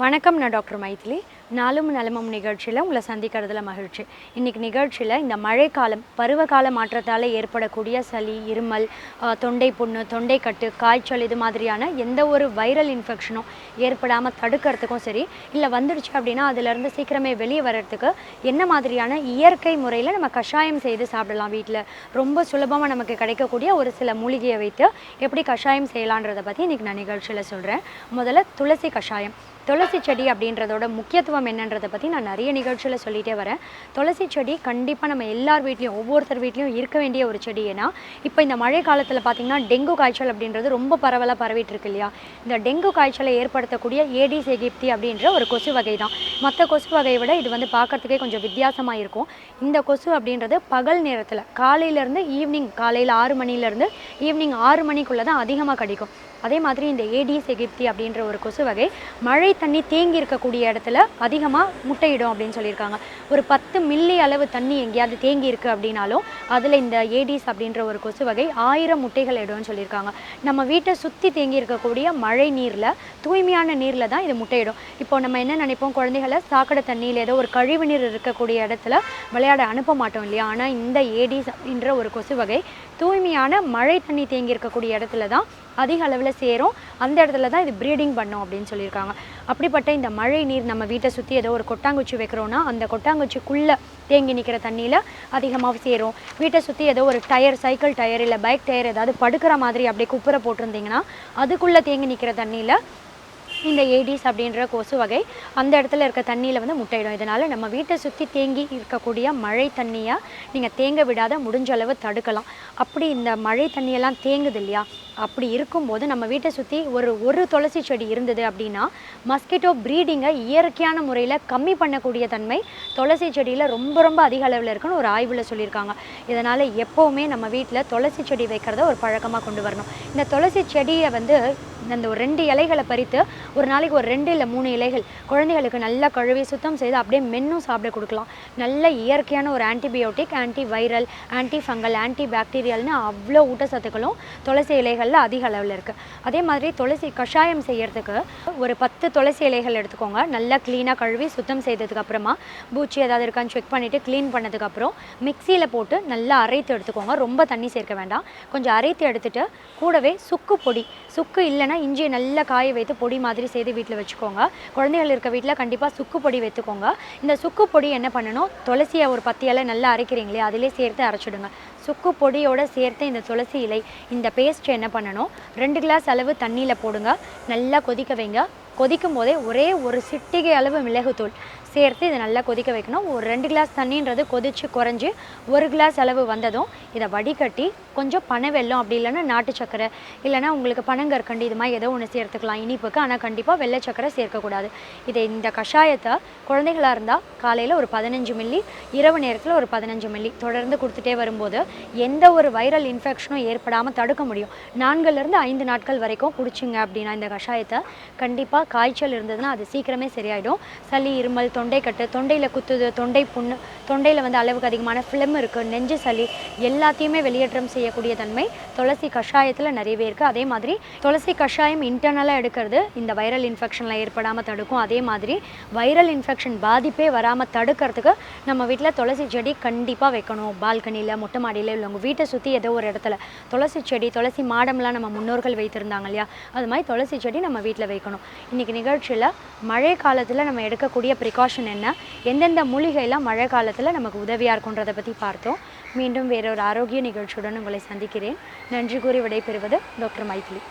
வணக்கம், நான் டாக்டர் மைதிலி. நாளும் நலமும் நிகழ்ச்சியில் உங்களை சந்திக்கிறதுல மகிழ்ச்சி. இன்றைக்கி நிகழ்ச்சியில் இந்த மழைக்காலம் பருவகால மாற்றத்தால் ஏற்படக்கூடிய சளி, இருமல், தொண்டை புண்ணு, தொண்டைக்கட்டு, காய்ச்சல் இது மாதிரியான எந்த ஒரு வைரல் இன்ஃபெக்ஷனும் ஏற்படாமல் தடுக்கிறதுக்கும் சரி, இல்லை வந்துடுச்சு அப்படின்னா அதிலேருந்து சீக்கிரமே வெளியே வர்றதுக்கு என்ன மாதிரியான இயற்கை முறையில் நம்ம கஷாயம் செய்து சாப்பிடலாம். வீட்டில் ரொம்ப சுலபமாக நமக்கு கிடைக்கக்கூடிய ஒரு சில மூலிகையை வைத்து எப்படி கஷாயம் செய்யலான்றதை பற்றி இன்றைக்கி நான் நிகழ்ச்சியில் சொல்கிறேன். முதல்ல துளசி கஷாயம். துளசி செடி அப்படின்றதோட முக்கியத்துவம் என்னன்றதை பற்றி நான் நிறைய நிகழ்ச்சியில் சொல்லிகிட்டே வரேன். துளசி செடி கண்டிப்பாக நம்ம எல்லார் வீட்லேயும் ஒவ்வொருத்தர் வீட்லேயும் இருக்க வேண்டிய ஒரு செடி. ஏன்னா இப்போ இந்த மழை காலத்தில் பார்த்திங்கன்னா டெங்கு காய்ச்சல் அப்படின்றது ரொம்ப பரவலாக பரவிட்டு இருக்கு இல்லையா. இந்த டெங்கு காய்ச்சலை ஏற்படுத்தக்கூடிய ஏடிஸ் எகிப்தி அப்படின்ற ஒரு கொசு வகை தான். மற்ற கொசு வகையை விட இது பார்க்குறதுக்கே கொஞ்சம் வித்தியாசமாக இருக்கும். இந்த கொசு அப்படின்றது பகல் நேரத்தில் காலையிலேருந்து ஈவினிங், காலையில் 6 மணிலேருந்து ஈவினிங் 6 மணிக்குள்ளே தான் அதிகமாக கிடைக்கும். அதே மாதிரி இந்த ஏடிஸ் எகிப்தி அப்படின்ற ஒரு கொசு வகை மழை தண்ணி தேங்கி இருக்கக்கூடிய இடத்துல அதிகமாக முட்டையிடும் அப்படின்னு சொல்லியிருக்காங்க. ஒரு 10 மில்லி அளவு தண்ணி எங்கேயாவது தேங்கி இருக்குது அப்படின்னாலும் அதில் இந்த ஏடிஸ் அப்படின்ற ஒரு கொசு வகை 1000 முட்டைகள் இடும்னு சொல்லியிருக்காங்க. நம்ம வீட்டை சுற்றி தேங்கி இருக்கக்கூடிய மழை நீரில், தூய்மையான நீரில் தான் இது முட்டையிடும். இப்போ நம்ம என்ன நினைப்போம், குழந்தைகளை சாக்கடை தண்ணியில் ஏதோ ஒரு கழிவு நீர் இருக்கக்கூடிய இடத்துல விளையாட அனுப்ப மாட்டோம் இல்லையா. ஆனால் இந்த ஏடிஸ் அப்படின்ற ஒரு கொசு வகை தூய்மையான மழை தண்ணி தேங்கி இருக்கக்கூடிய இடத்துல தான் அதிக அளவில் சேரும். அந்த இடத்துல தான் இது ப்ரீடிங் பண்ணும் அப்படின்னு சொல்லியிருக்காங்க. அப்படிப்பட்ட இந்த மழை நீர் நம்ம வீட்டை சுற்றி ஏதோ ஒரு கொட்டாங்குச்சி வைக்கிறோன்னா அந்த கொட்டாங்குச்சிக்குள்ளே தேங்கி நிற்கிற தண்ணியில் அதிகமாக சேரும். வீட்டை சுற்றி ஏதோ ஒரு டயர், சைக்கிள் டயர் இல்லை பைக் டயர் ஏதாவது படுக்கிற மாதிரி அப்படியே குப்புற போட்டிருந்தீங்கன்னா அதுக்குள்ளே தேங்கி நிற்கிற தண்ணியில் இந்த ஏடிஸ் அப்படின்ற கொசு வகை அந்த இடத்துல இருக்க தண்ணியில் முட்டையிடும். இதனால் நம்ம வீட்டை சுற்றி தேங்கி இருக்கக்கூடிய மழை தண்ணியை நீங்கள் தேங்க விடாத முடிஞ்ச அளவு தடுக்கலாம். அப்படி இந்த மழை தண்ணியெல்லாம் தேங்குது இல்லையா, அப்படி இருக்கும்போது நம்ம வீட்டை சுற்றி ஒரு துளசி செடி இருந்தது அப்படின்னா மஸ்கிட்டோ ப்ரீடிங்கை இயற்கையான முறையில் கம்மி பண்ணக்கூடிய தன்மை துளசி செடியில் ரொம்ப ரொம்ப அதிக அளவில் இருக்குன்னு ஒரு ஆய்வில் சொல்லியிருக்காங்க. இதனால் எப்போவுமே நம்ம வீட்டில் துளசி செடி வைக்கிறத ஒரு பழக்கமாக கொண்டு வரணும். இந்த துளசி செடியை அந்த ஒரு 2 இலைகளை பறித்து ஒரு நாளைக்கு ஒரு 2 இல்லை 3 இலைகள் குழந்தைகளுக்கு நல்லா கழுவி சுத்தம் செய்து அப்படியே மென்னும் சாப்பிட கொடுக்கலாம். நல்ல இயற்கையான ஒரு antibiotic, anti viral, anti fungal, anti பாக்டீரியல்னு அவ்வளோ ஊட்டச்சத்துக்களும் துளசி இலைகளில் அதிக அளவில் இருக்குது. அதே மாதிரி துளசி கஷாயம் செய்யறதுக்கு ஒரு 10 துளசி இலைகள் எடுத்துக்கோங்க. நல்லா க்ளீனாக கழுவி சுத்தம் செய்ததுக்கப்புறமா பூச்சி ஏதாவது இருக்கான்னு செக் பண்ணிவிட்டு க்ளீன் பண்ணதுக்கப்புறம் மிக்சியில் போட்டு நல்லா அரைத்து எடுத்துக்கோங்க. ரொம்ப தண்ணி சேர்க்க வேண்டாம். கொஞ்சம் அரைத்து எடுத்துகிட்டு கூடவே சுக்கு பொடி, சுக்கு இல்லைன்னா இஞ்சியை நல்லா காய வைத்து பொடி மாதிரி செய்து வீட்டில் வச்சுக்கோங்க. குழந்தைகள் இருக்க வீட்டில் கண்டிப்பாக சுக்கு பொடி வைத்துக்கோங்க. இந்த சுக்கு பொடி என்ன பண்ணணும், துளசியை ஒரு 10 இலை நல்லா அரைக்கிறீங்களே அதிலே சேர்த்து அரைச்சிடுங்க. சுக்கு பொடியோடு சேர்த்து இந்த துளசி இலை இந்த பேஸ்ட் என்ன பண்ணணும், 2 கிளாஸ் அளவு தண்ணியில் போடுங்க. நல்லா கொதிக்க வைங்க. கொதிக்கும் போதே ஒரே ஒரு சிட்டிகை அளவு மிளகுத்தூள் சேர்த்து இதை நல்லா கொதிக்க வைக்கணும். ஒரு 2 கிளாஸ் தண்ணின்றது கொதித்து குறைஞ்சி 1 கிளாஸ் அளவு வந்ததும் இதை வடிகட்டி கொஞ்சம் பனை வெல்லம், அப்படி இல்லைன்னா நாட்டு சக்கரை, இல்லைனா உங்களுக்கு பனங்கற்கண்டு, இது மாதிரி ஏதோ ஒன்று சேர்த்துக்கலாம் இனிப்புக்கு. ஆனால் கண்டிப்பாக வெள்ளை சக்கரை சேர்க்கக்கூடாது. இந்த கஷாயத்தை குழந்தைகளாக இருந்தால் காலையில் ஒரு 15 மில்லி, இரவு நேரத்தில் ஒரு 15 மில்லி தொடர்ந்து கொடுத்துட்டே வரும்போது எந்த ஒரு வைரல் இன்ஃபெக்ஷனும் ஏற்படாமல் தடுக்க முடியும். 4லேருந்து 5 நாட்கள் வரைக்கும் குடிச்சிங்க அப்படின்னா இந்த கஷாயத்தை கண்டிப்பாக காய்ச்சல் இருந்ததுன்னா அது சீக்கிரமே சரியாயிடும். சளி, இருமல், தொண்டைக்கட்டு, தொண்டையில் குத்துது, தொண்டை புண்ணு, தொண்டையில் அளவுக்கு அதிகமான ஃபிலம் இருக்குது, நெஞ்சு சளி எல்லாத்தையுமே வெளியேற்றம் செய்யக்கூடிய தன்மை துளசி கஷாயத்தில் நிறையவே இருக்குது. அதே மாதிரி துளசி கஷாயம் இன்டர்னலாக எடுக்கிறது இந்த வைரல் இன்ஃபெக்ஷனில் ஏற்படாமல் தடுக்கும். அதே மாதிரி வைரல் இன்ஃபெக்ஷன் பாதிப்பே வராமல் தடுக்கிறதுக்கு நம்ம வீட்டில் துளசி செடி கண்டிப்பாக வைக்கணும். பால்கனியில், மொட்டை மாடியில் இல்லை உங்கள் வீட்டை சுற்றி ஏதோ ஒரு இடத்துல துளசி செடி, துளசி மாடம்லாம் நம்ம முன்னோர்கள் வைத்திருந்தாங்க இல்லையா, அது மாதிரி துளசி செடி நம்ம வீட்டில் வைக்கணும். இன்றைக்கி நிகழ்ச்சியில் மழை காலத்தில் நம்ம எடுக்கக்கூடிய ப்ரிகாஷன் என்ன, எந்தெந்த மூலிகைலாம் மழை காலத்தில் நமக்கு உதவியாக இருக்குன்றதை பற்றி பார்த்தோம். மீண்டும் வேறொரு ஆரோக்கிய நிகழ்ச்சியுடன் உங்களை சந்திக்கிறேன். நன்றி கூறி விடைபெறுவது டாக்டர் மைதிலி.